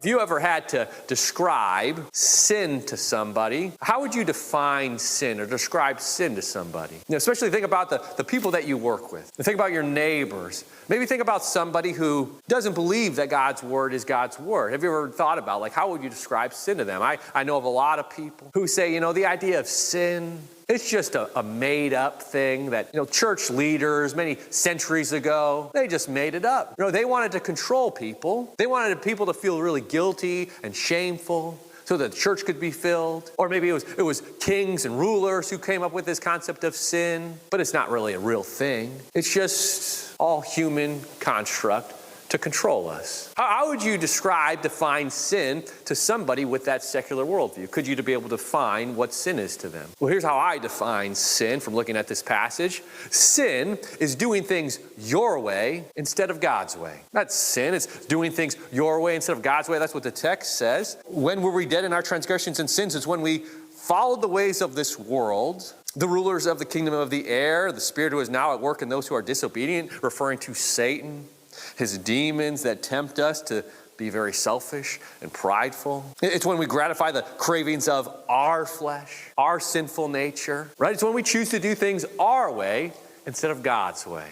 If you ever had to describe sin to somebody, how would you define sin or describe sin to somebody? Especially think about the people that you work with. Think about your neighbors. Maybe think about somebody who doesn't believe that God's word is God's word. Have you ever thought about, how would you describe sin to them? I know of a lot of people who say, the idea of sin, it's just a made-up thing that, church leaders many centuries ago, they just made it up. They wanted to control people. They wanted people to feel really guilty and shameful so that the church could be filled. Or maybe it was kings and rulers who came up with this concept of sin, but it's not really a real thing. It's just all human construct to control us. How would you define sin to somebody with that secular worldview? Could you be able to define what sin is to them? Well, here's how I define sin from looking at this passage. Sin is doing things your way instead of God's way. That's sin. It's doing things your way instead of God's way. That's what the text says. When were we dead in our transgressions and sins? It's when we followed the ways of this world, the rulers of the kingdom of the air, the spirit who is now at work in those who are disobedient, referring to Satan, his demons that tempt us to be very selfish and prideful. It's when we gratify the cravings of our flesh, our sinful nature, right? It's when we choose to do things our way instead of God's way.